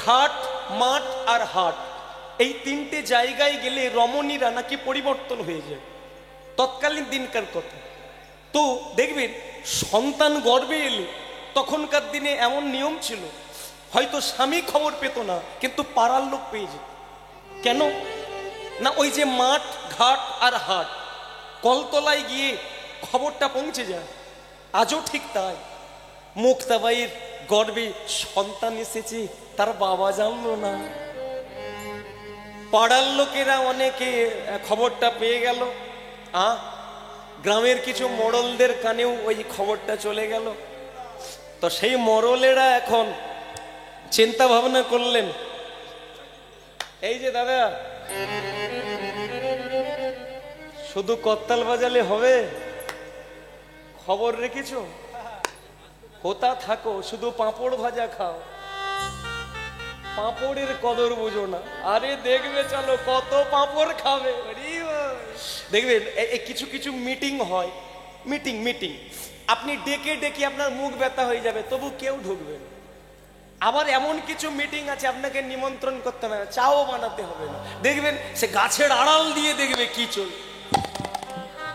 ঘাট, মাঠ আর হাট, এই তিনটে জায়গায় গেলে রমণীরা নাকি পরিবর্তন হয়ে যায়। তৎকালীন দিনকার কথা। তো দেখবেন সন্তান গর্ভে এলে তখনকার দিনে এমন নিয়ম ছিল, হয়তো স্বামী খবর পেত না কিন্তু পাড়ার লোক পেয়ে যেত। কেন না, ওই যে মাঠ, ঘাট আর হাট, কলতলায় গিয়ে খবরটা পৌঁছে যায়। আজও ঠিক তাই। মুক্তাবাইয়ের গর্ভে সন্তান এসেছে, তার বাবা জানলো না। পাড়ার লোকেরা অনেকে খবরটা পেয়ে গেল, গ্রামের কিছু মোড়লদের কানেও ওই খবরটা চলে গেল। তো সেই মোড়লেরা এখন চিন্তা ভাবনা করলেন, এই যে দাদা, শুধু করতাল বাজালে হবে? খবর রেখেছো? কোথা থাকো, শুধু পাঁপড় ভাজা খাও, পাঁপড়ের কদর বুঝো না। আরে দেখবে চলো কত পাঁপড় খাবে। দেখবেন কিছু কিছু মিটিং হয়, মিটিং আপনি ডেকে ডেকে আপনার মুখ ব্যথা হয়ে যাবে, তবু কেউ ঢুকবে না। আবার এমন কিছু মিটিং আছে আপনাকে নিমন্ত্রণ করতে হবে না, চাও বানাতে হবে না, দেখবেন সে গাছের আড়াল দিয়ে দেখবে কি চলবে।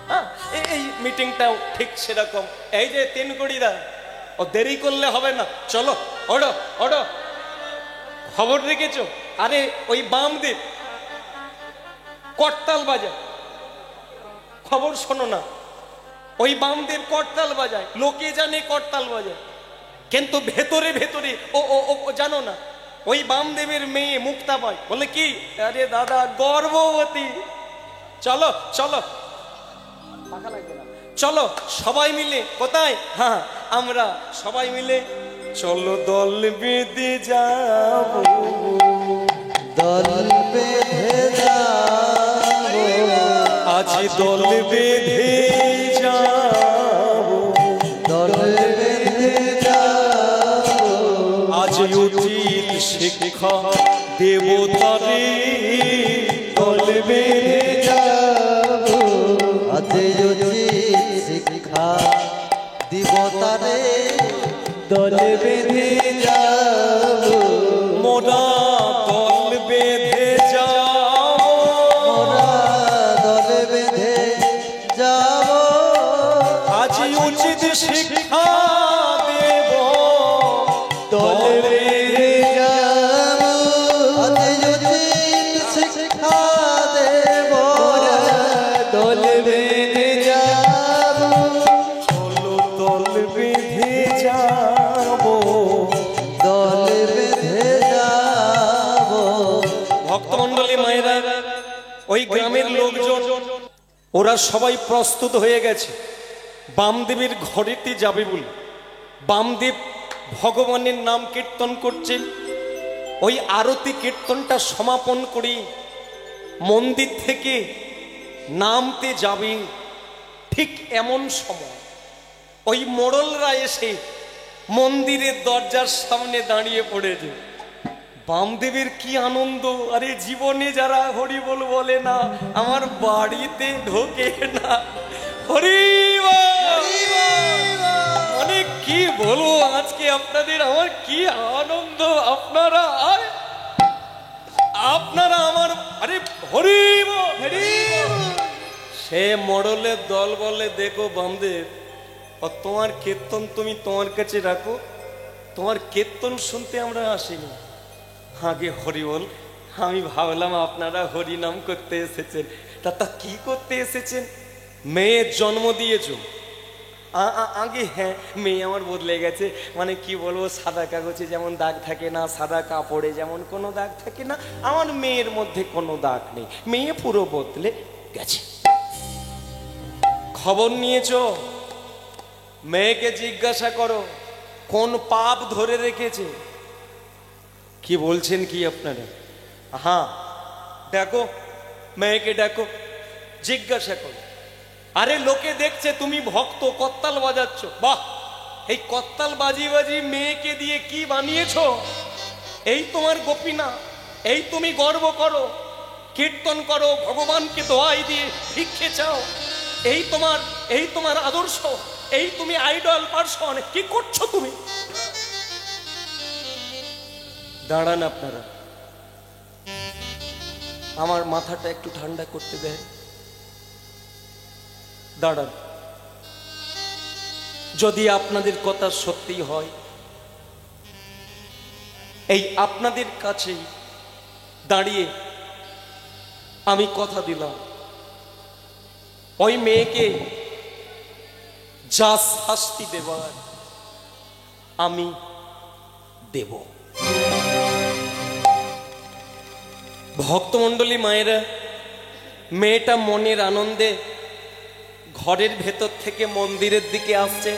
হ্যাঁ, এই মিটিংটাও ঠিক সেরকম। এই যে তিনকুড়িরা, ও দেরি করলে হবে না, চলো ওড়ো ওড়ো, খবর রেখেছো? আরে ওই বামদেব করতাল বাজায়, খবর শোনো না, ওই বামদেব করতাল বাজায়, লোকে জানে করতাল বাজায়, কিন্তু ভেতরে ভেতরে ও ও ও জানো না, ওই বামদেবের মেয়ে মুক্তাবাই বলে কি, আরে দাদা গর্ভবতী, চলো চলো, চলো সবাই মিলে। কোথায়? হ্যাঁ, আমরা সবাই মিলে চলো দল বেঁধে যাব, দল বেঁধে যাব, আজ দল বেঁধে যাব, দল বেঁধে যাব, আজ উচিত শিক্ষা দেব তারে, দল বেঁধে যাব, আজ উচিত শিক্ষা দিব তারে, দল বেঁধে যাব, মোরা দল বেঁধে যাব, মোরা দল বেঁধে যাব, আজ উচিত শিক্ষা দেব, দল বেঁধে যাব, আজ উচিত শিক্ষা দেব, দল বেঁধে যাব, চলো দল বেঁধে যাব, দল বেঁধে যাব। ভক্তমণ্ডলী মায়েরা, ওই গ্রামের লোকজন ওরা সবাই প্রস্তুত হয়ে গেছে বামদেবের ঘরেতে যাবে বলে। বামদেব ভগবানের নাম কীর্তন করছেন। ওই আরতি কীর্তনটা সমাপন করে মন্দির থেকে নামতে যাবে, ঠিক এমন সময় ওই মোড়লরা এসে মন্দিরের দরজার সামনে দাঁড়িয়ে পড়েছে। বামদেবের কি আনন্দ! আরে জীবনে যারা হরি বল বলে না, আমার বাড়িতে ঢোকে না, হরি মানে কি বলবো আজকে আপনাদের, আমার কি আনন্দ! আপনারা আপনারা আমার, আরে হরি সে মোড়লের দল বলে, দেখো বামদেব, তোমার কীর্তন তুমি তোমার কাছে রাখো, তোমার কীর্তন শুনতে আমরা আসিনি। আগে হরি বল, আমি ভাবলাম আপনারা হরি নাম করতে এসেছেন। তা কি করতে এসেছেন? মেয়ের জন্ম দিয়েছো? আগে হ্যাঁ, মেয়ে আমার বদলে গেছে, মানে কি বলবো, সাদা কাগজে যেমন দাগ থাকে না, সাদা কাপড়ে যেমন কোনো দাগ থাকে না, আমার মেয়ের মধ্যে কোনো দাগ নেই, মেয়ে পুরো বদলে গেছে। খবর নিয়েছো? মেয়েকে জিজ্ঞাসা করো কোন পাপ ধরে রেখেছে। কি বলছেন কি আপনারা? হ্যাঁ, দেখো মেয়েকে, দেখো, জিজ্ঞাসা করো। আরে লোকে দেখছে তুমি ভক্ত, করতাল বাজাচ্ছ, বাহ, এই করতাল বাজি বাজি মেয়েকে দিয়ে কি বানিয়েছো? এই তোমার গোপীনা, এই তুমি গর্ব করো, কীর্তন করো, ভগবানকে দোয়াই দিয়ে ভিক্ষে চাও, এই তোমার আদর্শ, এই তুমি আইডল পার্সন, কি করছো তুমি? দাঁড়ান আপনারা, আমার মাথাটা একটু ঠান্ডা করতে দেন। দাঁড়ান, যদি আপনাদের কথা সত্যি হয়, এই আপনাদের কাছেই দাঁড়িয়ে আমি কথা দিলাম, ওই মেয়েকে যা শাস্তি দেবার আমি দেব। ভক্তমণ্ডলী মায়েরা, মেয়েটা মনের আনন্দে ঘরের ভেতর থেকে মন্দিরের দিকে আসছে,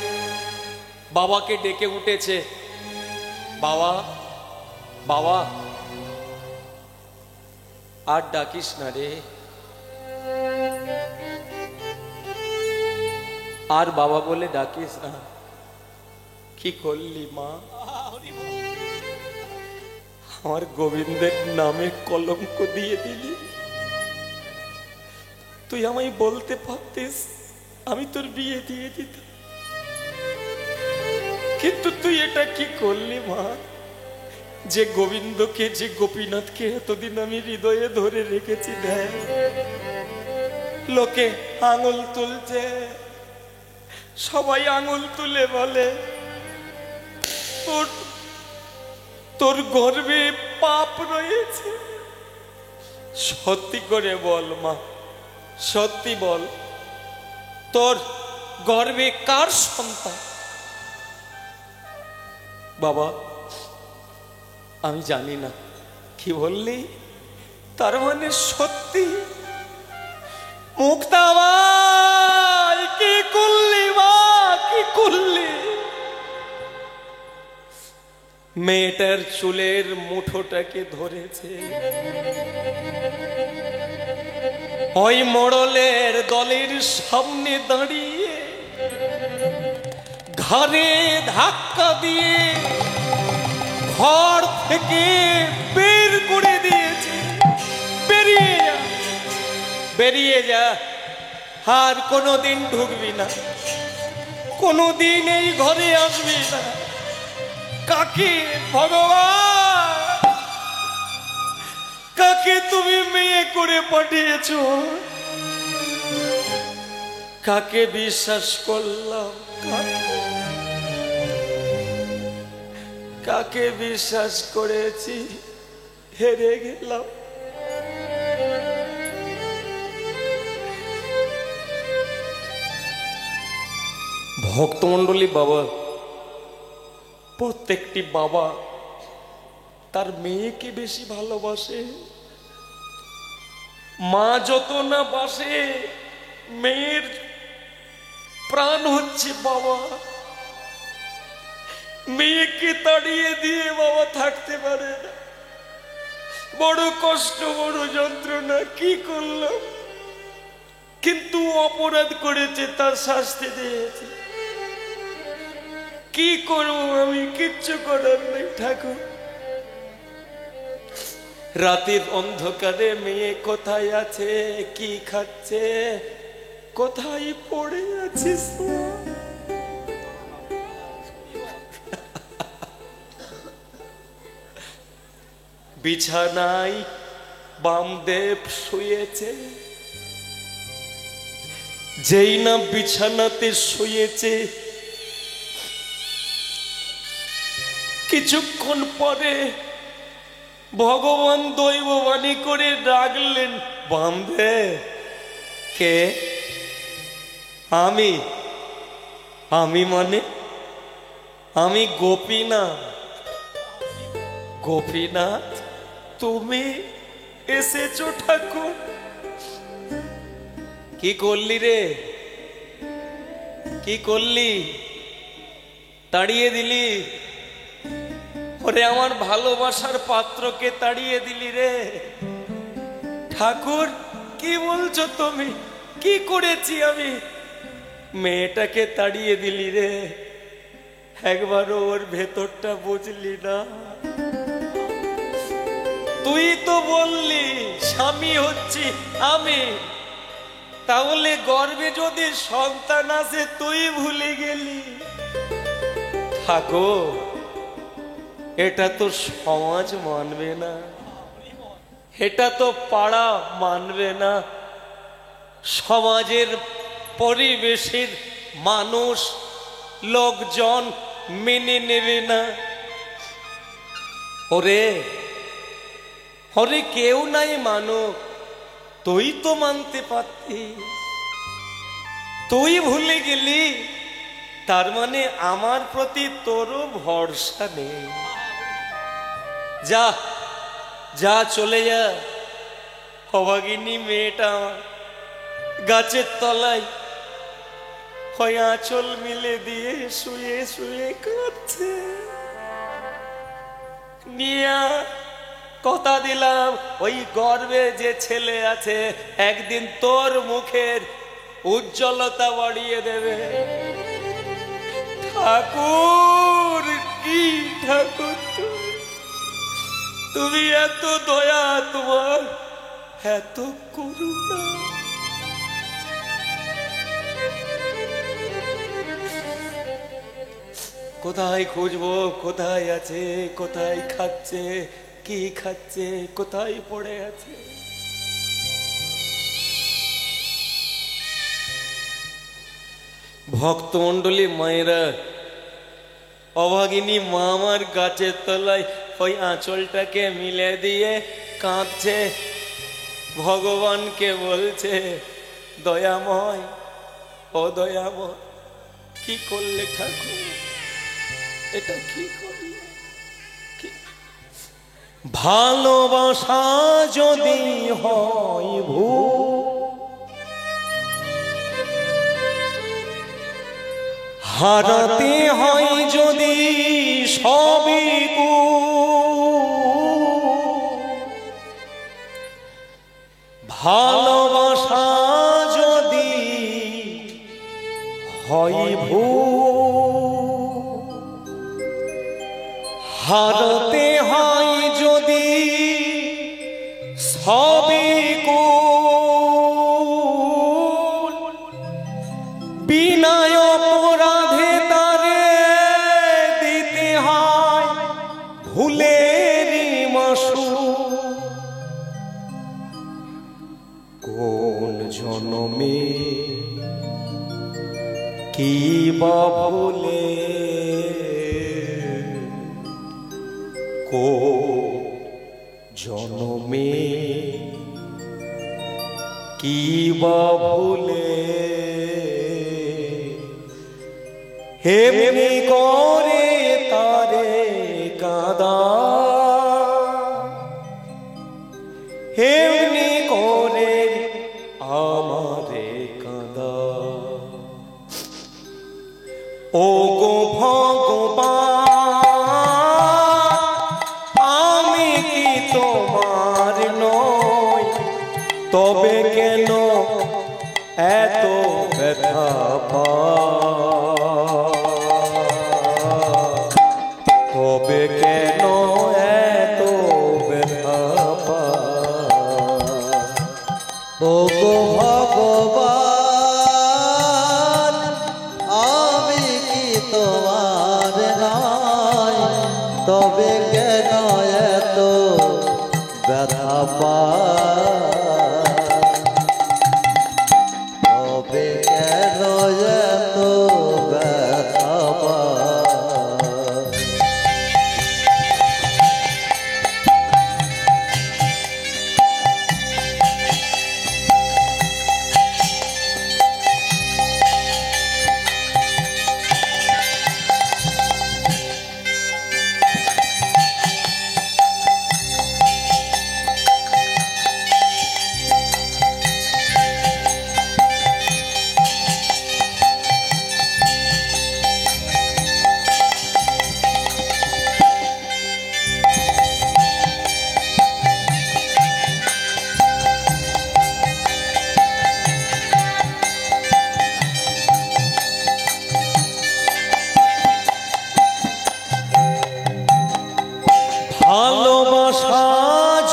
বাবাকে ডেকে উঠেছে, বাবা বাবা আর ডাকিস না রে, আর বাবা বলে ডাকিস না। কি করলি মা? আমার গোবিন্দের নামে কলঙ্ক দিয়ে দিলি। তুই আমায় বলতে পারতিস, আমি তোর বিয়ে দিয়ে দিতাম, কিন্তু তুই এটা কি করলি মা? যে গোবিন্দকে, যে গোপীনাথকে এতদিন আমি হৃদয়ে ধরে রেখেছি, দেখ লোকে আঙুল তুলছে, সবাই আঙুল তুলে বলে তোর গর্ভে পাপ রয়েছে। সত্যি করে বল মা, সত্যি বল, তোর গর্ভে কার সন্তান? বাবা আমি জানি না। কি বললি? তার মানে সত্যি? মুক্তাবাই কি করলি মা, কি করলি? মেয়েটার চুলের মুঠোটাকে ধরেছে, ওই মোড়লের দলের সামনে দাঁড়িয়ে ঘাড়ে ধাক্কা দিয়ে ঘর থেকে বের করে দিয়েছে। বেরিয়ে যা, বেরিয়ে যা, আর কোনোদিন ঢুকবি না, কোনোদিন এই ঘরে আসবি না। কাকে ভগবান, কাকে তুমি মেয়ে করে পাঠিয়েছো? কাকে বিশ্বাস করলাম, কাকে বিশ্বাস করেছি, হেরে গেলাম। ভক্তমণ্ডলী বাবা, প্রত্যেকটি বাবা তার মেয়েকে বেশি ভালোবাসে। মা যত না বাসে, মেয়ের প্রাণ হচ্ছে বাবা। মেয়েকে তাড়িয়ে দিয়ে বাবা থাকতে পারে না, বড় কষ্ট, বড় যন্ত্রণা। কি করলাম? কিন্তু অপরাধ করেছে, তার শাস্তি দিয়েছে। কি করবো আমি? কিচ্ছু করার নেই ঠাকুর। রাতের অন্ধকারে মেয়ে কোথায় আছে, কি খাচ্ছে, কোথায় পড়ে আছিস? বিছানায় বামদেব শুয়েছে। যেই না বিছানাতে শুয়েছে, কিছুক্ষণ পরে ভগবান দৈববাণী করে ডাকলেন, বামদেব। কে? আমি। আমি মানে আমি গোপীনাথ। গোপীনাথ তুমি এসেছো ঠাকুর? কি করলি রে? কি করলি? তাড়িয়ে দিলি? ওরে আমার ভালোবাসার পাত্রকে তাড়িয়ে দিলি রে ঠাকুর। কি বলছো তুমি? কি করেছি আমি? মেয়েটাকে তাড়িয়ে দিলি রে, একবারও ওর ভেতরটা বুঝলি না। তুই তো বললি স্বামী হচ্ছি আমি, তাহলে গর্ভে যদি সন্তান আসে তুই ভুলে গেলি। ঠাকুর এটা তো সমাজ মানবে না, এটা তো পাড়া মানবে না, সমাজের পরিবেশের মানুষ লোকজন মেনে নেবে না। ওরে ওরে কেউ নাই মানুক, তুই তো মানতে পারতিস, তুই ভুলে গেলি, তার মানে আমার প্রতি তোরও ভরসা নেই। যা যা চলে যা। অভাগিনী মেয়েটা আমার গাছের তলায় হয় আঁচল মিলে দিয়ে শুয়ে শুয়ে কাঁদছে। নিয়া কথা দিলাম ওই গর্বে যে ছেলে আছে একদিন তোর মুখের উজ্জ্বলতা বাড়িয়ে দেবে। ঠাকুর কি ঠাকুর, তুমি এত দয়া, তোমার এত করুণা। কোথায় খুঁজবো, কোথায় আছে, কোথায় খাচ্ছে, কি খাচ্ছে, কোথায় পড়ে আছে। ভক্তমণ্ডলী মায়েরা, অভাগিনী মা আমার গাছের তলায় ওই আঁচলটাকে মিলে দিয়ে কাঁদছে, ভগবানকে বলছে, দয়াময় ও দয়াময়, কি করলে ঠাকুর, এটা কি করলে? ভালোবাসা যদি হয় ভুল, হারাতে হয় যদি সবই ভালোবাসা যদি হয় ভুল, হারাতে হয় যদি সবই বিনায় অপরাধে তারে দিতে হয় ভুলেরই মাসু। কোন জনমে কি বা ভুলে, কোন জনমে কি বা ভুলে, এমনি করে তারে কাঁদা, এমনি করে আমারে কাঁদা। ও গো ভগবান, আমি কি তোমার নই, তবে কেন এত ব্যথা পাই, তবে কেন এত ব্যথা পাই। ও গো ভগবান, আমি কি তোমার নই, তবে কেন এত ব্যথা পাই, তবে কেন এত ব্যথা পাই। ভালোবাসা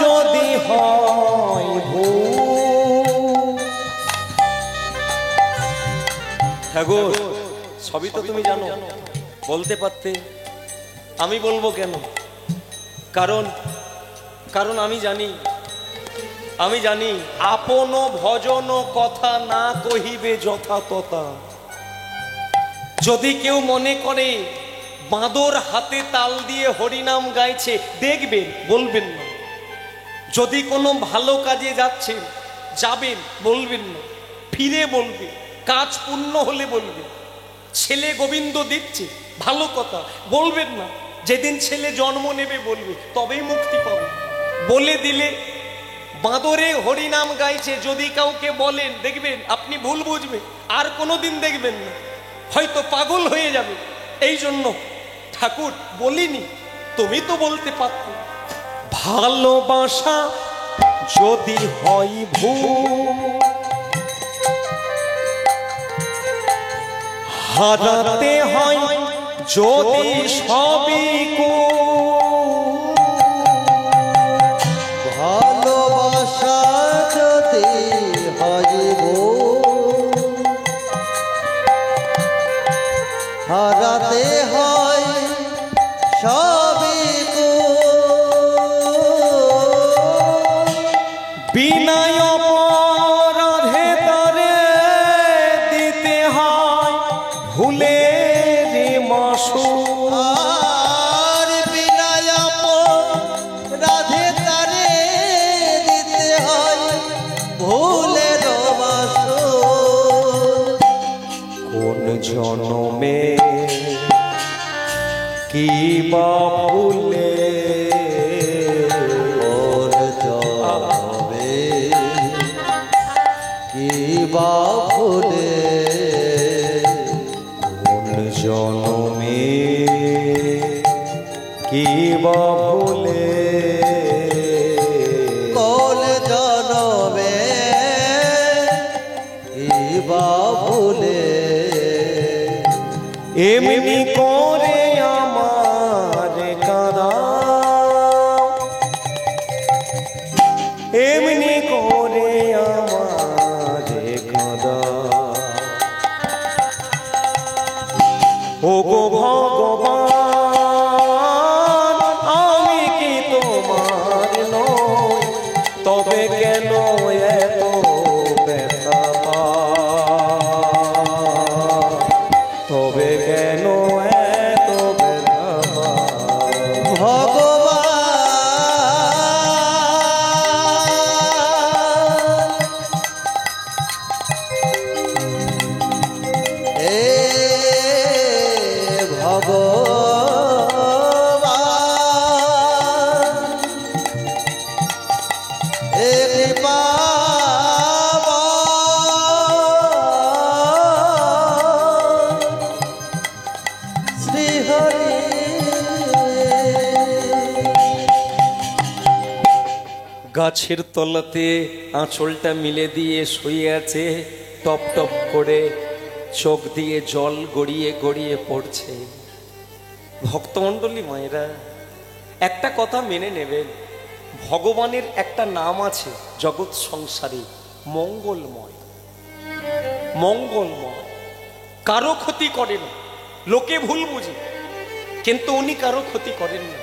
যদি হয় ভুল, ঠাকুর সবই তো তুমি জানো, বলতে পারতে, আমি বলবো কেন? কারণ কারণ আমি জানি আপন ভজন কথা না কহিবে যথা তথা। যদি কেউ মনে করে বাঁদর হাতে তাল দিয়ে হরিনাম গাইছে, দেখবেন, বলবেন না। যদি কোনো ভালো কাজে যাবেন, বলবেন না, ফিরে বলবে, কাজ পূর্ণ হলে বলবে। ছেলে গোবিন্দ দিচ্ছে, ভালো কথা, বলবেন না। যেদিন ছেলে জন্ম নেবে বলবে, তবেই মুক্তি পাবে। বলে দিলে বাঁদরে হরিনাম গাইছে যদি কাউকে বলেন, দেখবেন আপনি ভুল বুঝবে, আর কোনোদিন দেখবেন না, হয়তো পাগল হয়ে যাবে। এই জন্য ঠাকুর বলিনি, তুমি তো বলতে পারতে। ভালোবাসা যদি হয় ভুল, হারাতে হয় যদি সবই ভালোবাসা যদি হইব, হারাতে হয় সবই বিনয় অপরাধে তারে দিতে হয় ভুলের মাসু। আর বিনয় অপরাধে তারে দিতে হয় ভুলের মাসুল। কোন জনমে কি বা ভুলে, ওর জবে কি বা ভুলে, কোন জনমে কি বা ভুলে, কোন জনমে কি বা ভুলে, এমনি করে আমার কাঁদা, এমনি করে আমার কাঁদা। ও গো ভগবান, আমি কি তোমার নই, তবে কেন এত ব্যথা পাই, তবে কেন এত ব্যথা পাই। ভগবান এ ভগবান এ কৃপা শ্রী হরি। গাছের তলাতে আঁচলটা মিলে দিয়ে শুয়ে আছে, টপ টপ করে চোখ দিয়ে জল গড়িয়ে গড়িয়ে পড়ছে। ভক্তমণ্ডলী মায়েরা, একটা কথা মেনে নেবেন, ভগবানের একটা নাম আছে জগৎ সংসারে, মঙ্গলময়। মঙ্গলময়, কারো ক্ষতি করেন, লোকে ভুল বুঝে, কিন্তু উনি কারো ক্ষতি করেন না।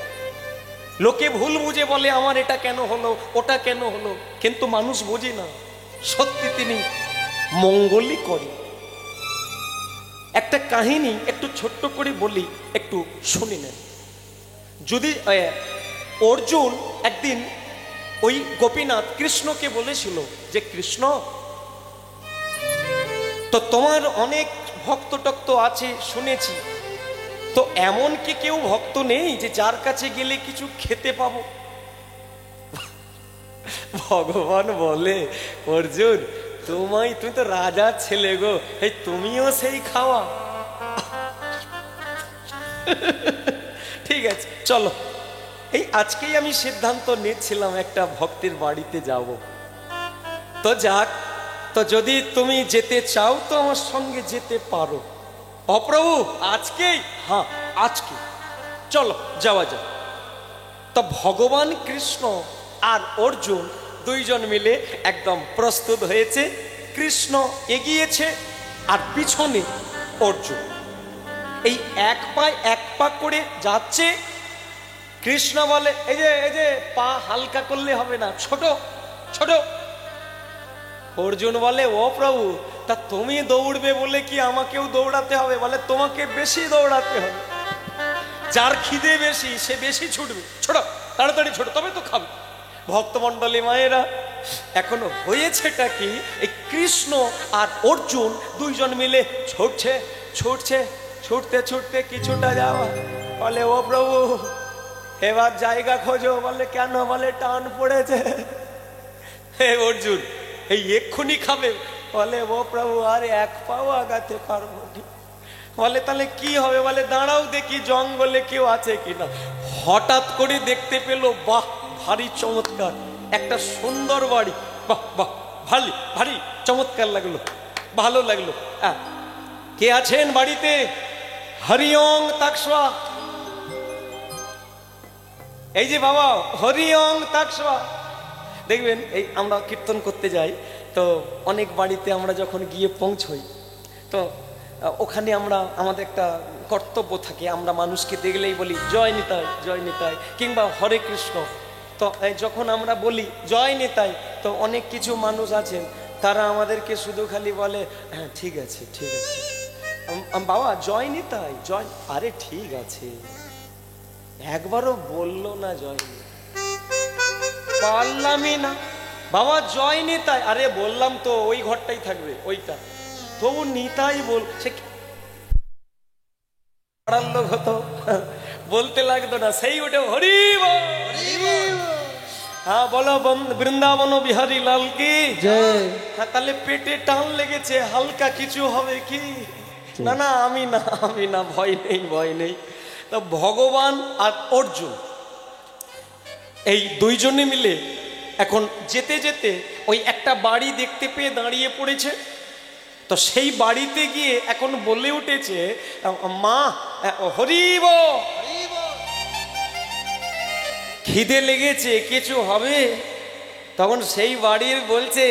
লোকে ভুল বুঝে বলে আমার এটা কেন হলো, ওটা কেন হলো, কিন্তু মানুষ বোঝে না সত্যি তিনি মঙ্গলই করে। একটা কাহিনী একটু ছোট্ট করে বলি, একটু শুনে নেন। যদি অর্জুন একদিন ওই গোপীনাথ কৃষ্ণকে বলেছিল যে কৃষ্ণ, তো তোমার অনেক ভক্ত টক্ত আছে শুনেছি, তো এমন কি কেউ ভক্ত নেই যে যার কাছে গেলে কিছু খেতে পাবো? ভগবান বলে, অর্জুন তুমি তো রাজার ছেলে গো, এই তুমিও সেই খাওয়া। ঠিক আছে, চলো, এই আজকেই আমি সিদ্ধান্ত নিচ্ছিলাম একটা ভক্তের বাড়িতে যাব। তো যাক, তো যদি তুমি যেতে চাও তো আমার সঙ্গে যেতে পারো। অপ্রভু আজকেই? হ্যাঁ আজকে, চলো যাওয়া যাক। তো ভগবান কৃষ্ণ আর অর্জুন দুইজন মিলে একদম প্রস্তুত হয়েছে। কৃষ্ণ এগিয়েছে আর পিছনে অর্জুন। এই এক পা করে যাচ্ছে। কৃষ্ণ বলে এই যে পা হালকা করলে হবে না, ছোট ছোট। অর্জুন বলে ও প্রভু, তা তুমি দৌড়বে বলে কি আমাকেও দৌড়াতে হবে? বলে তোমাকে বেশি দৌড়াতে হবে, যার খিদে বেশি সে বেশি ছুটবে, ছোট তাড়াতাড়ি ছোট, তবে তো খাবে। ভক্তমণ্ডলী মায়েরা, এখনো হয়েছেটা কি, এই কৃষ্ণ আর অর্জুন দুইজন মিলে ছুটছে ছুটছে, ছুটতে ছুটতে কিছুটা যাওয়া, বলে ও প্রভু এবার জায়গা খোঁজো। বলে কেন? বলে টান পড়েছে। হে অর্জুন, এই এক্ষুনি খাবে? বলে ও প্রভু আর এক পাও আগাতে পারবো না। বলে তাহলে কি হবে? বলে দাঁড়াও দেখি জঙ্গলে কেউ আছে কিনা। হঠাৎ করে দেখতে পেল, বাহ ভারী চমৎকার একটা সুন্দর বাড়ি, বাহ বাহ ভারী ভারী চমৎকার লাগলো, ভালো লাগলো। কে আছেন বাড়িতে? হরি ওং তাকসা। এই যে বাবা হরি ওং তাকসা। দেখবেন এই আমরা কীর্তন করতে যাই তো অনেক বাড়িতে আমরা যখন গিয়ে পৌঁছই তো ওখানে আমরা আমাদের একটা কর্তব্য থাকে, আমরা মানুষকে দেখলেই বলি জয় নিতাই জয় নিতাই, কিংবা হরে কৃষ্ণ। তো যখন আমরা বলি জয় নিতাই, তো অনেক কিছু মানুষ আছেন তারা আমাদেরকে শুধু খালি বলে হ্যাঁ ঠিক আছে ঠিক আছে। বাবা জয় নিতাই জয়, আরে ঠিক আছে, একবারও বললো না জয় নিতাই, পারলামই না। বাবা জয় নিতাই, আরে বললাম তো ওই ঘরটাই থাকবে ওইটা, তবু নিতাই বল, সে লোক হতো বলতে লাগতো না, সেই ওটা হরি বল। হ্যাঁ বলো বৃন্দাবন বিহারী লাল কি জয়। হ্যাঁ তাহলে পেটে টান লেগেছে, হালকা কিছু হবে কি? না না আমি না আমি না, ভয় নেই ভয় নেই। তো ভগবান আর অর্জুন এই দুইজনে মিলে এখন যেতে যেতে ওই একটা বাড়ি দেখতে পেয়ে দাঁড়িয়ে পড়েছে। তো সেই বাড়িতে গিয়ে এখন বলে উঠেছে, মা হরিব, খিদে লেগেছে কিছু হবে? তখন সেই বাড়ির বলছে,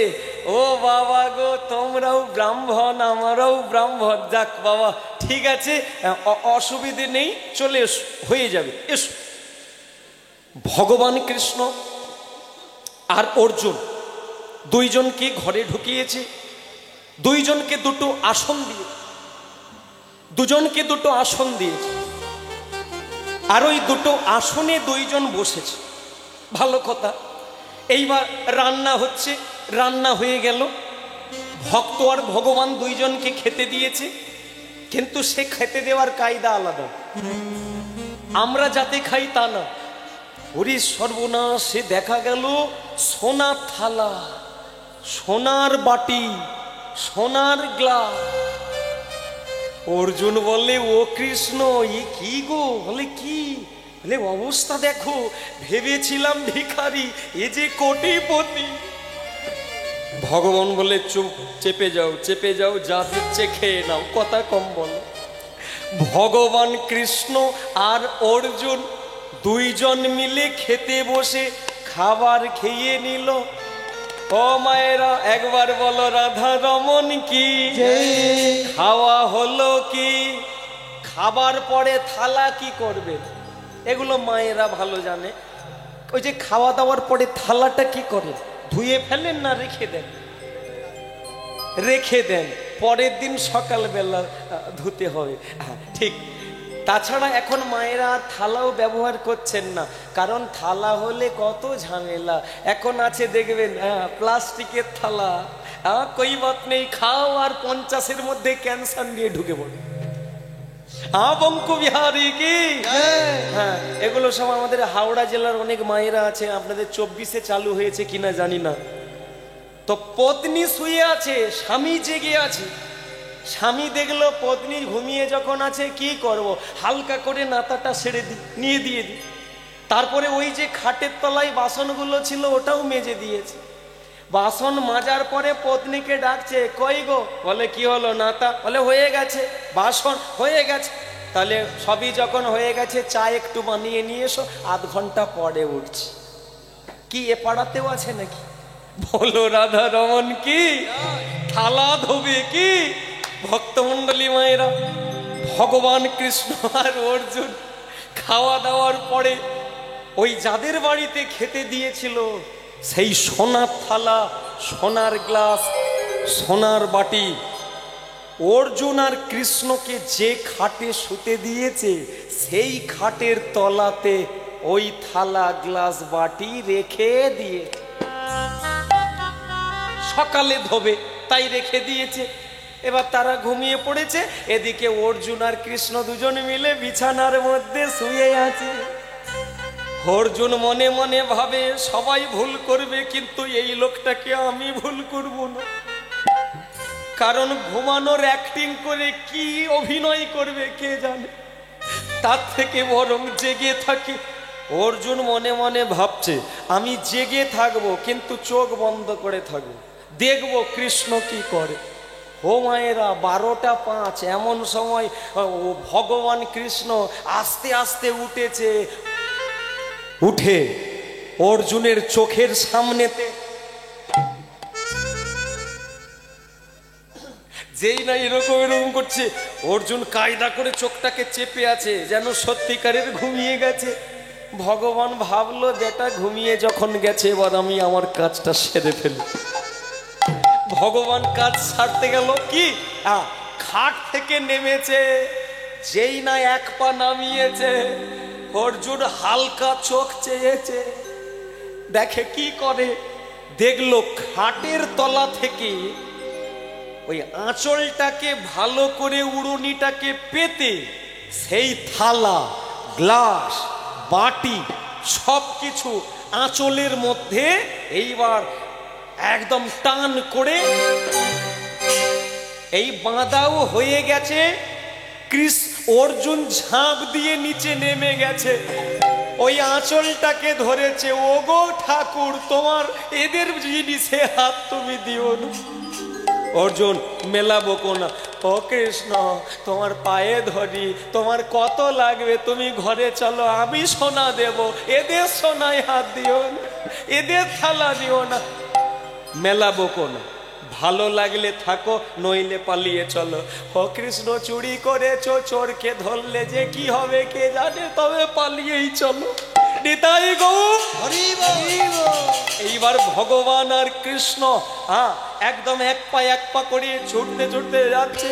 ও বাবা গো তোমরাও ব্রাহ্মণ আমারও ব্রাহ্মণ, যাক বাবা ঠিক আছে অসুবিধে নেই, চলে এসো হয়ে যাবে এসো। ভগবান কৃষ্ণ আর অর্জুন দুইজনকে ঘরে ঢুকিয়েছে, দুইজনকে দুটো আসন দিয়ে, দুজনকে দুটো আসন দিয়েছে, আর ওই দুটো আসনে দুইজন বসেছে। ভালো কথা। এইবার রান্না হচ্ছে, রান্না হয়ে গেল, ভক্ত আর ভগবান দুইজনকে খেতে দিয়েছে, কিন্তু সে খেতে দেওয়ার কায়দা আলাদা, আমরা যাতে খাই তা না। ওরে সর্বনাশ, সে দেখা গেল সোনার থালা, সোনার বাটি, সোনার গ্লাস। অর্জুন বলে ও কৃষ্ণ এ কি গো? বলে কি? বলে অবস্থা দেখো, ভেবেছিলাম ভিখারি, এ যে কোটিপতি। ভগবান বলে চুপ, চেপে যাও চেপে যাও, যা দিচ্ছে খেয়ে নাও, কথা কম বলো। ভগবান কৃষ্ণ আর অর্জুন দুইজন মিলে খেতে বসে খাবার খেয়ে নিল। ও মায়েরা একবার বলো রাধা রমন কি। খাওয়া হলো কি? খাবার পরে থালা কি করবে এগুলো মায়েরা ভালো জানে। ওই যে খাওয়া দাওয়ার পরে থালাটা কি করে? ধুয়ে ফেলেন না রেখে দেন? রেখে দেন, পরের দিন সকালবেলা ধুতে হবে। ঠিক। তাছাড়া এখন মায়েরা থালাও ব্যবহার করছেন না, কারণ থালা হলে কত ঝামেলা। এখন আছে দেখবেন প্লাস্টিকের থালা, কই বাত নেই, খাও আর 50-এর মধ্যে ক্যান্সার নিয়ে ঢুকে পড়ে। বঙ্কু বিহারী কি। হ্যাঁ এগুলো সব আমাদের হাওড়া জেলার অনেক মায়েরা আছে, আপনাদের 24-এ চালু হয়েছে কিনা জানি না। তো পত্নী শুয়ে আছে, স্বামী জেগে আছে। স্বামী দেখলো পত্নী ঘুমিয়ে যখন আছে, কি করব, হালকা করে নাতাটা সেরে নিয়ে দিয়ে দি। তারপরে ওই যে খাটের তলায় বাসনগুলো ছিল ওটাও মেজে দিয়েছে। বাসন মাজার পরে পত্নীকে ডাকছে, কই গো? বলে কি হলো নাতা? বলে হয়ে গেছে, বাসন হয়ে গেছে। তাহলে সবই যখন হয়ে গেছে, চা একটু বানিয়ে নিয়ে এসো, আধ ঘন্টা পরে উঠছি। কি এ পাড়াতেও আছে নাকি? বলো রাধা রমন কি। থালা ধোবে কি? ভক্তমণ্ডলী মায়েরা, ভগবান কৃষ্ণ আর অর্জুন খাওয়া দাওয়ার পরে ওই যাদের বাড়িতে খেতে দিয়েছিল সেই সোনার থালা, সোনার গ্লাস, সোনার বাটি, অর্জুন আর কৃষ্ণকে যে খাটে শুতে দিয়েছে সেই খাটের তলাতে ওই থালা গ্লাস বাটি রেখে দিয়ে সকালে ধোবে তাই রেখে দিয়েছে। এবার তারা ঘুমিয়ে পড়েছে, এদিকে অর্জুন আর কৃষ্ণ দুজন মিলে বিছানার মধ্যে শুয়ে আছে। অর্জুন মনে মনে ভাবে সবাই ভুল করবে কিন্তু এই লোকটাকে আমি ভুল করব না, কারণ ঘুমানোর অ্যাক্টিং করে কি অভিনয় করবে কে জানে, তার থেকে বরং জেগে থাকে। অর্জুন মনে মনে ভাবছে আমি জেগে থাকবো কিন্তু চোখ বন্ধ করে থাকবো, দেখবো কৃষ্ণ কি করে। ও মায়েরা 12টা 5 এমন সময় ভগবান কৃষ্ণ আস্তে আস্তে উঠেছে, উঠে অর্জুনের চোখের সামনেতে যেই না এরকম এরকম করছে, অর্জুন কায়দা করে চোখটাকে চেপে আছে যেন সত্যিকারের ঘুমিয়ে গেছে। ভগবান ভাবলো যেটা ঘুমিয়ে যখন গেছে এবার আমি আমার কাজটা সেরে ফেলি। ভগবান কাজ সারতে গেল কি, খাট থেকে নেমেছে, যেই না এক পা নামিয়েছে অর্জুন হালকা চোখ চেয়েছে, দেখে কি করে, দেখলো খাটের তলা থেকে ওই আঁচলটাকে ভালো করে উড়ুনিটাকে পেতে সেই থালা, গ্লাস, বাটি সব কিছু আঁচলের মধ্যে এইবার একদম টান করে এই বাঁধাও হয়ে গেছে। অর্জুন ঝাঁপ দিয়ে নিচে নেমে গেছে, ওই আঁচলটাকে ধরেছে, ওগো ঠাকুর তোমার এদের জিনিসে হাত তুমি দিও না। অর্জুন মেলাবো কোনা, ও কৃষ্ণ তোমার পায়ে ধরি, তোমার কত লাগবে তুমি ঘরে চলো আমি সোনা দেব, এদের সোনায় হাত দিও না, এদের থালা দিও না। মেলাবো কোনা, ভালো লাগলে থাকো নইলে পালিয়ে চলো। ও কৃষ্ণ চুরি করেছো, চোরকে ধরলে যে কি হবে কে জানে, তবে পালিয়েই চলো। নিতাই গৌর। এইবার ভগবান আর কৃষ্ণ একদম এক পা করে ছুটতে ছুটতে যাচ্ছে।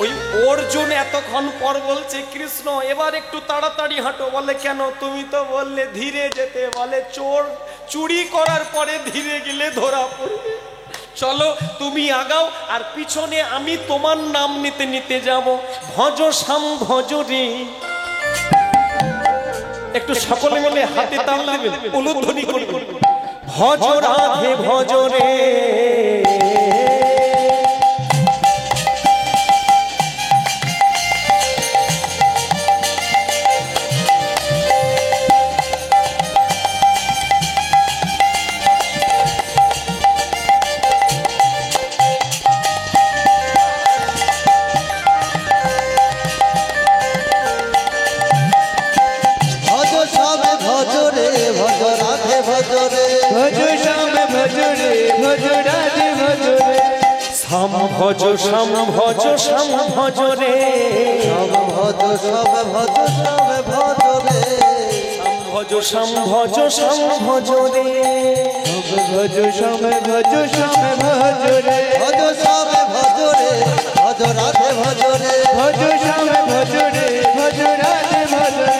ওই অর্জুন এতক্ষণ পর বলছে কৃষ্ণ এবার একটু তাড়াতাড়ি হাঁটো। বলে কেন, তুমি তো বললে ধীরে যেতে, বলে চোর চুরি করার পরে ধীরে গেলে ধরা পড়বে, চলো তুমি আগাও আর পিছনে আমি তোমার নাম নিতে নিতে যাব। ভজ শ্যাম ভজ রে, একটু সকলে মিলে হাতে তাল দেবেন, উলুধ্বনি করবেন। ভজ রাধে ভজ রে, শ্যাম ভজ শ্যাম ভজ শ্যাম ভজ রে, ভজ সব ভজ সব ভজ রে, ভজ শ্যাম ভজ শ্যাম ভজ রে, ভজ সব ভজ সব ভজ রে, ভজ সব ভজ রে, ভজ রাধে ভজ রে, ভজ সব ভজ রে, ভজ রাধে ভজ রে।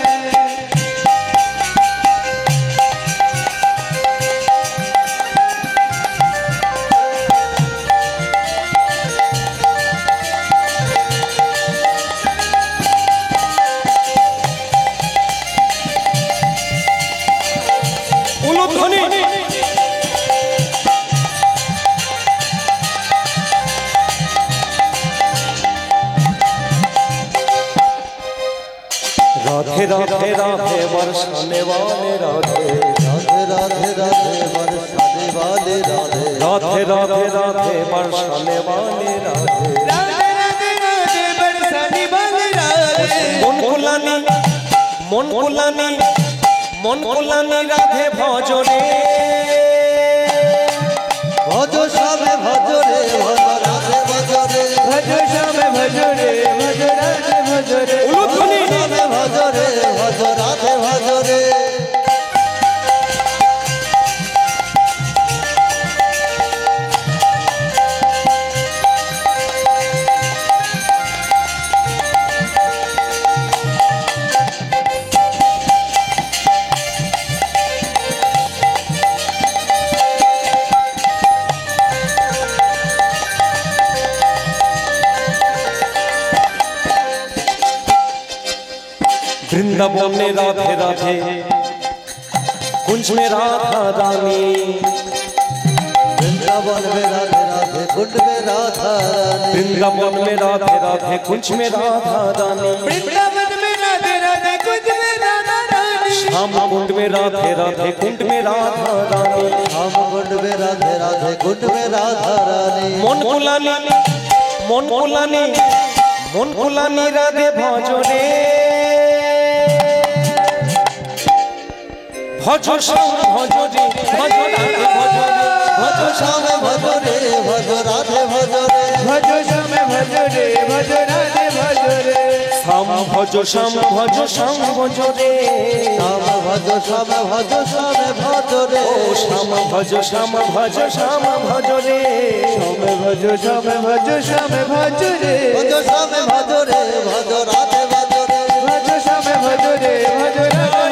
राधे राधे राधे बरसाने वाले राधे, राधे राधे राधे बरसाने वाले राधे, राधे राधे राधे बरसाने वाले राधे, राधे राधे राधे बरसाने वाले राधे। मन कुलानी मन कुलानी मन कुलानी राधे भज रे, भज सब भज रे, भज राधे भज रे, भज सब भज रे, भज राधे भज रे, उलुध्वनि भज रे, भज राधे भज रे। में राधे राधे कुंज में राधा रानी वृंदावन में राधे राधे कुंज में राधा रानी वृंदावन में राधे राधे कुंज में राधा रानी वृंदावन में राधे राधे कुंज में राधा रानी श्याम कुंड में राधे राधे कुंड में राधा रानी श्याम कुंड में राधे राधे कुंड में राधा रानी मन कुलानी राधे भजरे भज श्याम भजरे भज राधे भजरे भज श्याम भजरे भज राधे भजरे भज श्याम भजरे भज राधे भजरे श्याम भज श्याम भज श्याम भजरे श्याम भज श्याम भज श्याम भजरे ओ श्याम भज श्याम भज श्याम भजरे श्याम भज श्याम भज श्याम भजरे भज श्याम भजरे भज राधे भजरे भज श्याम भजरे भज राधे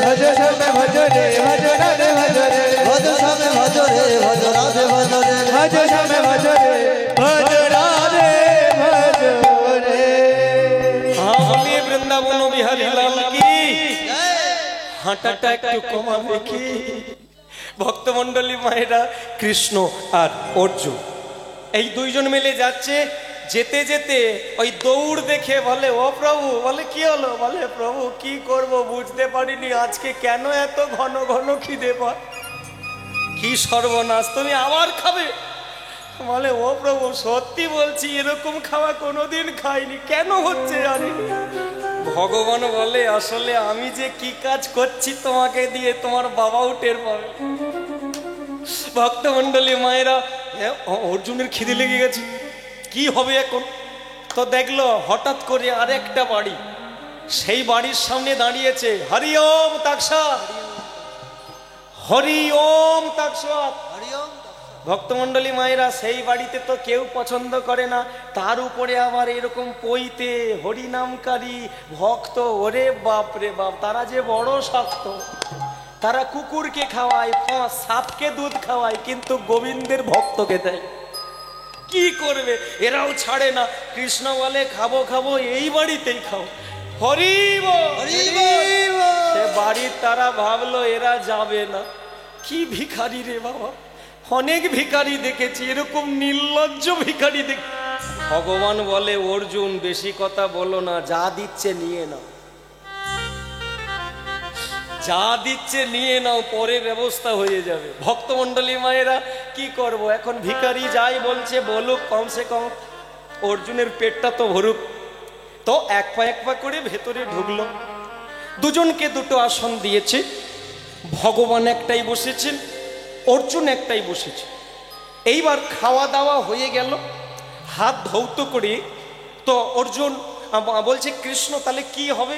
भज श्याम भजरे भज राधे भजरे भज श्याम भजरे भज राधे भजरे भज श्याम भजरे भज राधे भजरे। हाँ बोलिए वृंदावन बिहारी लाल की হাঁটাটা একটু কমাবে কি ভক্তমণ্ডলী মায়েরা কৃষ্ণ আর অর্জুন এই দুইজন মিলে যাচ্ছে যেতে যেতে ওই দৌড় দেখে বলে ও প্রভু বলে কি হলো বলে প্রভু কি করব বুঝতে পারিনি আজকে কেন এত ঘন ঘন খিদে পায় কি সর্বনাশ তুমি আবার খাবে বলে ও প্রভু সত্যি বলছি এরকম খাওয়া কোনোদিন খাইনি কেন হচ্ছে জানি ভগবান বলে আসলে আমি যে কি কাজ করছি তোমাকে দিয়ে তোমার বাবাও টের পাবে ভক্তমণ্ডলী মায়েরা অর্জুনের খিদে লেগে গেছে কি হবে এখন তো দেখলো হঠাৎ করে আরেকটা বাড়ি সেই বাড়ির সামনে দাঁড়িয়েছে হরি ওম তাকসাৎ হরি ওম তাকসাৎ ভক্তমণ্ডলী মায়েরা সেই বাড়িতে তো কেউ পছন্দ করে না তার উপরে আবার এরকম পইতে হরিনামকারী ভক্ত ওরে বাপ রে বাপ তারা যে বড় শক্ত তারা কুকুরকে খাওয়ায় সাপকে দুধ খাওয়ায় কিন্তু গোবিন্দের ভক্তকে দেয় কি করবে এরাও ছাড়ে না কৃষ্ণ বলে খাবো খাবো এই বাড়িতেই খাও হরি বল সে বাড়ির তারা ভাবলো এরা যাবে না কি ভিখারি রে বাবা অনেক ভিখারি দেখেছি এরকম নির্লজ্জ ভিখারি দেখ ভগবান বলে অর্জুন বেশি কথা বলো না যা দিচ্ছে নিয়ে নাও যা দিচ্ছে নিয়ে নাও পরে ব্যবস্থা হয়ে যাবে ভক্তমণ্ডলী মায়েরা কি করব এখন ভিখারি যাই বলছে বলুক কমসে কম অর্জুনের পেটটা তো ভরুক তো এক পা করে ভেতরে ঢুকলো দুজনকে দুটো আসন দিয়েছে ভগবান একটাই বসেছেন অর্জুন একটাই বসেছে এইবার খাওয়া দাওয়া হয়ে গেল হাত ধৌত করে তো অর্জুন বলছে কৃষ্ণ তাহলে কি হবে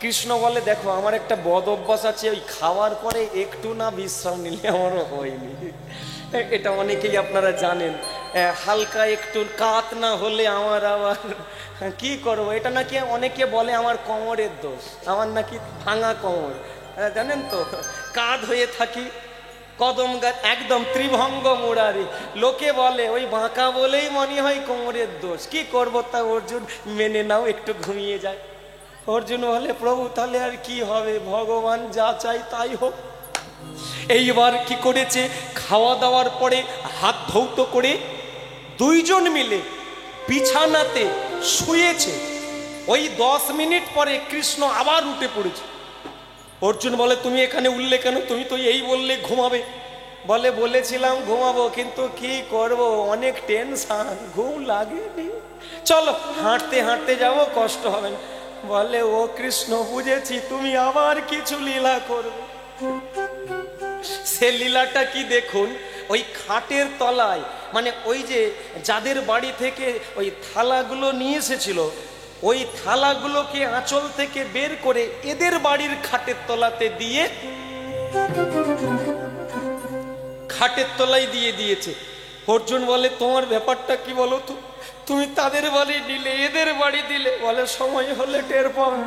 কৃষ্ণ বলে দেখো আমার একটা বদ অভ্যাস আছে ওই খাওয়ার পরে একটু না বিশ্রাম নিলে আমারও হয়নি এটা অনেকেই আপনারা জানেন হালকা একটু কাত না হলে আমার আবার কি করবো এটা নাকি অনেকে বলে আমার কোমরের দোষ আমার নাকি ভাঙা কোমর জানেন তো কাঁধ হয়ে থাকি কদম গাছ একদম ত্রিভঙ্গ মুরারি লোকে বলে ওই বাঁকা বলেই মনে হয় কোমরের দোষ কি করবো তা অর্জুন মেনে নাও একটু ঘুমিয়ে যায় অর্জুন বলে প্রভু তাহলে আর কি হবে ভগবান যা চাই তাই হোক এইবার কি করেছে খাওয়া দাওয়ার পরে হাত ধৌত করে দুইজন মিলে বিছানাতে শুয়েছে ওই 10 মিনিট পরে কৃষ্ণ আবার উঠে পড়েছে অর্জুন বলে তুমি এখানে উঠলে কেন তুমি তো এই বললে ঘুমাবে বলে বলেছিলাম ঘুমাবো কিন্তু কি করব অনেক টেনশন ঘুম লাগেনি চলো হাঁটতে হাঁটতে যাবো কষ্ট হবে না বলে ও কৃষ্ণ বুঝেছি তুমি আবার কিছু লীলা করবে সে লীলাটা কি দেখুন ওই খাটের তলায় মানে ওই যে যাদের বাড়ি থেকে ওই থালাগুলো নিয়ে এসেছিল ওই থালাগুলোকে আঁচল থেকে বের করে এদের বাড়ির খাটের তলাতে দিয়ে খাটের তলায় দিয়ে দিয়েছে অর্জুন বলে তোমার ব্যাপারটা কি বলো তো তুমি তাদের বাড়ি দিলে এদের বাড়ি দিলে বলে সময় হলে টের পাবে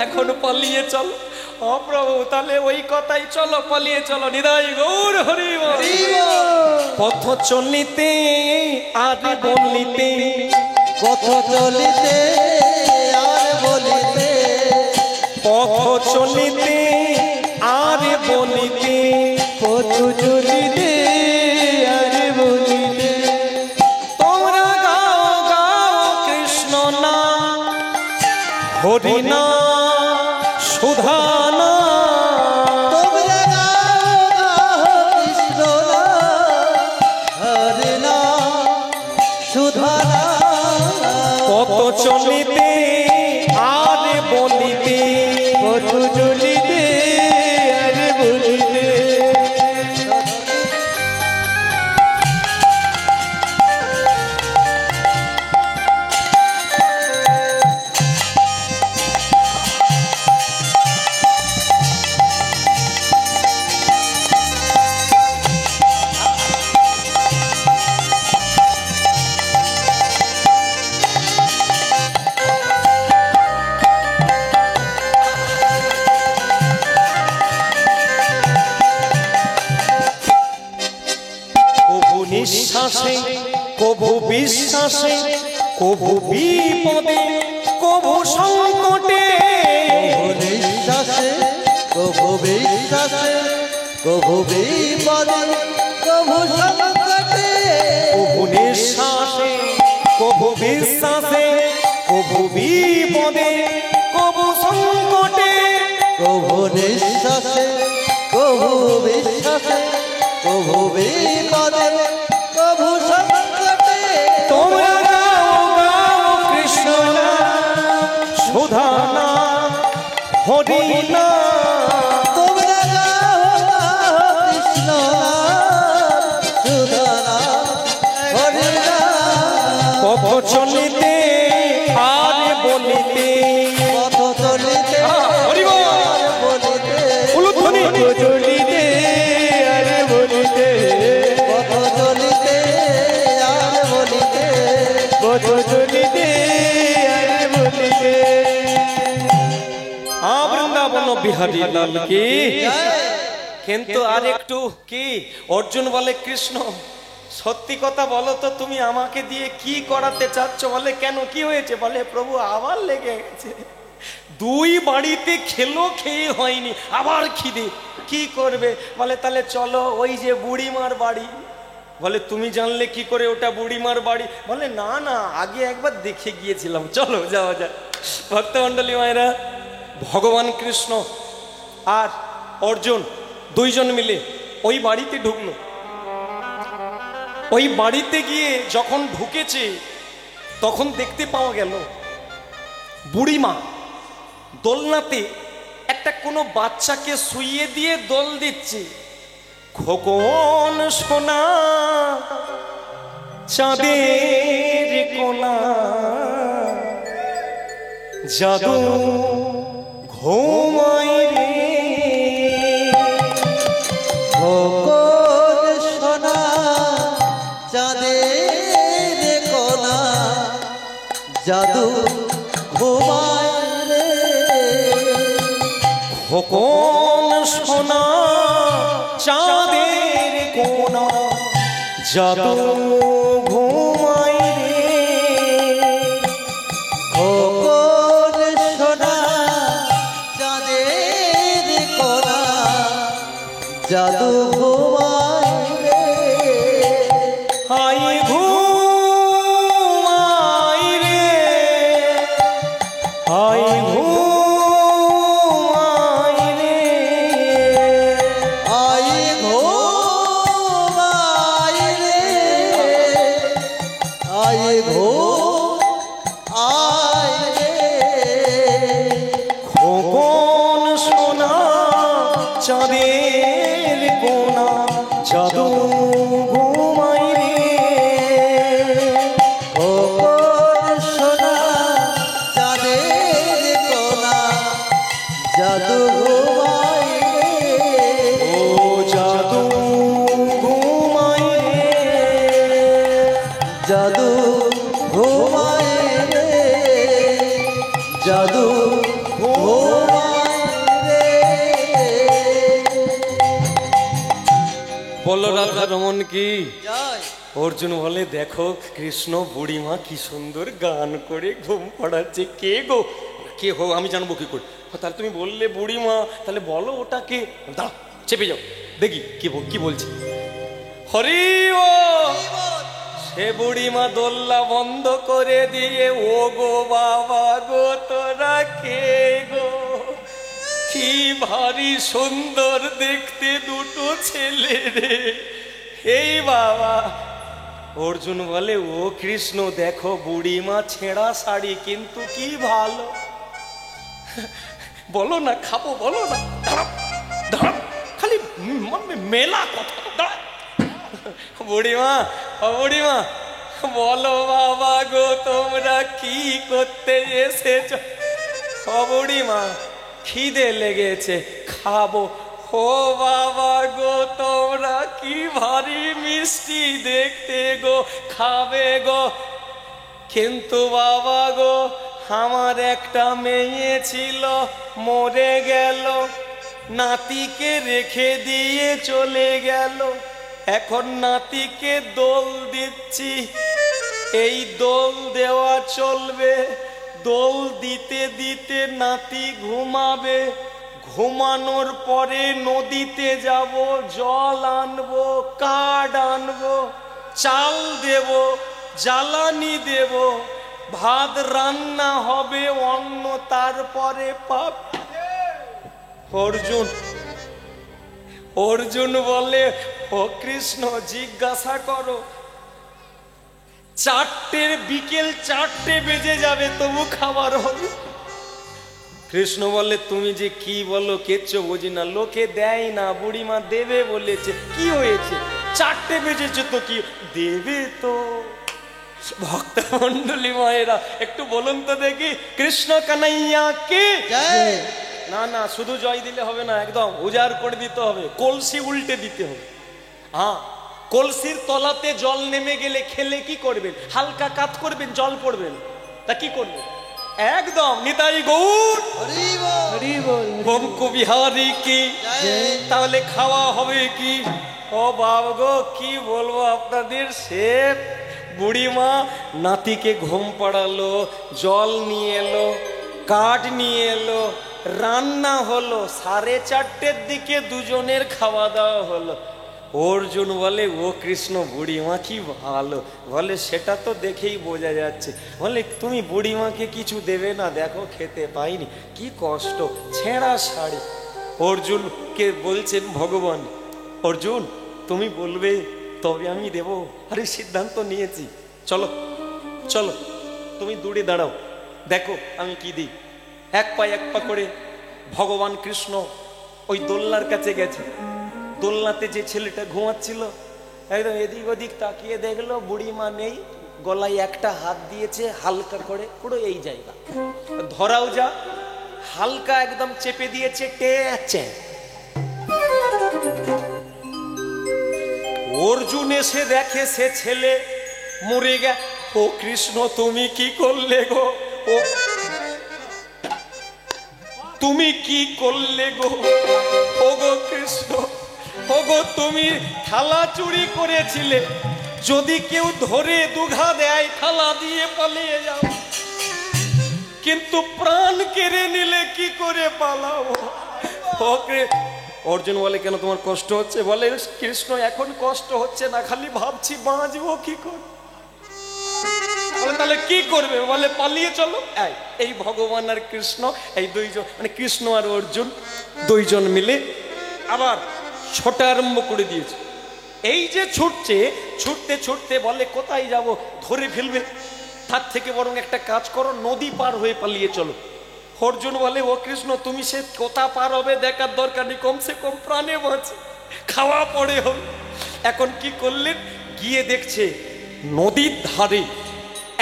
এখন পালিয়ে চলো অপ্রভু তাহলে ওই কথাই চলো পালিয়ে চলো নিদাই গৌর হরি বল পথ চলিতে আর বলিতে পথ চলিতে চলিতে আর বলিতে, পথ চলিতে আর বলিতে, তোমরা গাও গাও কৃষ্ণ না হরি না সুধা না। তোমরা গাও গাও কৃষ্ণ নাম, হরে নাম সুধা নাম। পথ চলিতে আর বলিতে, পথ চলিতে আর বলিতে, কভু নিঃশ্বাসে কভু বিশ্বাসে, কভু বিপদে কভু সংকটে, কভু নিঃশ্বাসে কভু বিশ্বাসে, কভু বিপদে কভু সংকটে, কভু নিঃশ্বাসে কভু বিশ্বাসে, কভু বিপদে কভু সংকটে, কভু নিঃশ্বাসে কভু বিশ্বাসে, কভু বিপদে কভু সংকটে। তোমরা গাও গাও কৃষ্ণ নাম সুধা না হরি না। তোমরা গাও গাও কৃষ্ণ নাম, সুধা নাম, হরে নাম। পথ চলিতে আর বলিতে, পথ চলিতে হরি বল। আর বলিতে, উলুধ্বনি। পথ চলিতে আর বলিতে, পথ চলিতে আর বলিতে, পথ চলিতে আর বলিতে। বৃন্দাবন বিহারী লাল কি। কিন্তু আর একটু কি অর্জুন বলে কৃষ্ণ সত্যি কথা বলো তো, তুমি আমাকে দিয়ে কি করাতে চাচ্ছ? বলে কেন, কি হয়েছে? বলে প্রভু আবার লেগে গেছে, দুই বাড়িতে খেলো খেয়ে হয়নি, আবার খিদে, কি করবে? বলে তাহলে চলো ওই যে বুড়িমার বাড়ি। বলে তুমি জানলে কি করে ওটা বুড়িমার বাড়ি? বলে না না, আগে একবার দেখে গিয়েছিলাম, চলো যাওয়া যায়। ভক্তমণ্ডলী মায়েরা, ভগবান কৃষ্ণ আর অর্জুন দুইজন মিলে ওই বাড়িতে ঢুকলো। ওই বাড়িতে গিয়ে যখন ঢুকেছে তখন দেখতে পাওয়া গেল বুড়িমা দোলনাতে একটা কোনো বাচ্চাকে শুইয়ে দিয়ে দোল দিচ্ছে। খোকন সোনা চাঁদের কোনা, জাদু ঘুমাই রে। খোকন সোনা চাঁদের কোনা, জাদু ঘুমায় রে। খোকন সোনা চাঁদের কোনা, জাদু ঘুমাই রে। খোকন সোনা চাঁদের কোনা, জাদু ঘুমায় রে। হাই ঘুমাই রে, হাই ঘুমাই রে। আই ঘুমায় রে, আই ঘুমায় রে। খোকন সোনা চাঁদের কোনা, জাদু ঘুমাই রে। খোকন সোনা চাঁদের কোনা, জাদু ঘুমায় রে। ও জাদু ঘুমাই রে, জাদু ঘুমায় রে, জাদু ঘুমায় রে। বলো রাধা রমন কি। জয়। অর্জুন বলে দেখো কৃষ্ণ বুড়িমা কি সুন্দর গান করে ঘুম পড়াচ্ছে। কে গো? কে হো আমি জানবো কি করে? তাহলে তুমি বললে বুড়িমা, তাহলে বলো ওটা কে। দাঁড়া, চেপে যাও, দেখি কি বলছে। হরি ও সে বুড়িমা দোল্লা বন্ধ করে দিয়ে, ও গো বাবা গো তোরা কে গো, কি ভারী সুন্দর দেখতে দুটো ছেলে রে। এই বাবা। অর্জুন বলে, ও কৃষ্ণ দেখো বুড়িমা ছেঁড়া শাড়ি, কিন্তু কি ভালো। বলো না খাবো, বলো না, দাঁড়াও দাঁড়াও, খালি মেলা কথা। বুড়িমা, ও বুড়িমা বলো বাবা গো তোমরা কি করতে এসেছ? ও বুড়িমা খিদে লেগেছে, খাবো। ও বাবা গো তোমরা কি ভারী মিষ্টি দেখতে গো, খাবে গো। কিন্তু বাবা গো আমার একটা মেয়ে ছিল, মরে গেল, নাতিকে রেখে দিয়ে চলে গেল। এখন নাতিকে দোল দিচ্ছি, এই দোল দেওয়া চলবে। দোল দিতে দিতে নাতি ঘুমাবে, ঘুমানোর পরে নদীতে যাব, জল আনবো, কাঠ আনবো, চাল দেব, জ্বালানি দেব, ভাত রান্না হবে, অন্ন তারপরে পাপ। অর্জুন বলে, ও কৃষ্ণ জিজ্ঞাসা করো, বিকেল 4টে বেজে যাবে তবু খাবার হবে। কৃষ্ণ বলে, তুমি যে কি বলো কিচ্ছু বুঝি না, লোকে দেয় না, বুড়িমা দেবে বলেছে, কি হয়েছে? 4টে বেজেছে তো কি দেবে তো। ভক্ত মন্ডলী মায়েরা একটু বলুন তো দেখি, কৃষ্ণ কানাইয়া কে জয়। না না, শুধু জয় দিলে হবে না, একদম উজাড় করে দিতে হবে, কলসি উল্টে দিতে হবে। হ্যাঁ, কলসির তলাতে জল নেমে গেলে খেলে কি করবেন? হালকা কাত করবেন, জল পড়বেন, তা কি করবেন? একদম নিতাই গৌর বঙ্কু বিহারী কি। তাহলে খাওয়া হবে কি? ও বাবা গো কি বলবো আপনাদের, সে বুড়িমা নাতিকে ঘুম পাড়ালো, জল নিয়ে এলো, কাঠ নিয়ে এলো, রান্না হলো, 4:30-র দিকে দুজনের খাওয়া দাওয়া হলো। অর্জুন বলে, ও কৃষ্ণ বুড়িমা কি ভালো। বলে, সেটা তো দেখেই বোঝা যাচ্ছে। বলে, তুমি বুড়িমাকে কিছু দেবে না? দেখো খেতে পাইনি, কি কষ্ট, ছেঁড়া শাড়ি। অর্জুনকে বলছেন ভগবান, অর্জুন তুমি বলবে তবে আমি দেব। আরে সিদ্ধান্ত নিয়েছি, চলো চলো, তুমি দূরে দাঁড়াও, দেখো আমি কি দিই। এক পা করে ভগবান কৃষ্ণ ওই দোলনার কাছে গেছে। দোলনাতে যে ছেলেটা ঘুমাচ্ছিল, একদম এদিক ওদিক তাকিয়ে দেখলো বুড়িমা নেই, গলায় একটা হাত দিয়েছে হালকা করে, পুরো এই জায়গা ধরাও যা, হালকা একদম চেপে দিয়েছে, টেছে। অর্জুন এসে দেখে সে ছেলে মরে গে। ও কৃষ্ণ তুমি কি করলে গো, ও তুমি কি করলে গো, ও গো কৃষ্ণ, ও গো তুমি থালা চুরি করেছিলে, যদি কেউ ধরে দুঘা দেয় থালা দিয়ে পালিয়ে যাও, কিন্তু প্রাণ কেড়ে নিলে কি করে পালাও? অর্জুন বলে, কেন তোমার কষ্ট হচ্ছে? বলে, কৃষ্ণ এখন কষ্ট হচ্ছে না, খালি ভাবছি বাঁচবো কি করে। বলে, তাহলে কি করবে? বলে, পালিয়ে চলো। এই ভগবান আর কৃষ্ণ, এই দুইজন, মানে কৃষ্ণ আর অর্জুন দুইজন মিলে আবার ছোটা আরম্ভ করে দিয়েছে। এই যে ছুটছে, ছুটতে ছুটতে বলে, কোথায় যাব, ধরে ফেলবে, তার থেকে বরং একটা কাজ করো, নদী পার হয়ে পালিয়ে চলো। অর্জুন বলে, ও কৃষ্ণ তুমি সে কোথা পার হবে দেখার দরকার নেই, কমসে কম প্রাণে বাঁচে, খাওয়া পড়ে হবে। এখন কি করলেন, গিয়ে দেখছে নদীর ধারে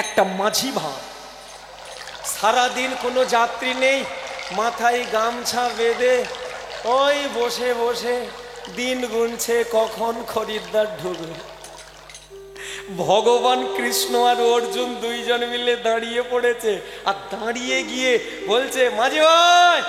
একটা মাঝি ভাই, সারাদিন কোনো যাত্রী নেই, মাথায় গামছা বেঁধে ওই বসে বসে দিন গুনছে কখন খরিদ্দার ঢুকবে। ভগবান কৃষ্ণ আর অর্জুন দুইজন মিলে দাঁড়িয়ে পড়েছে, আর দাঁড়িয়ে গিয়ে বলছে, মাঝি ভাই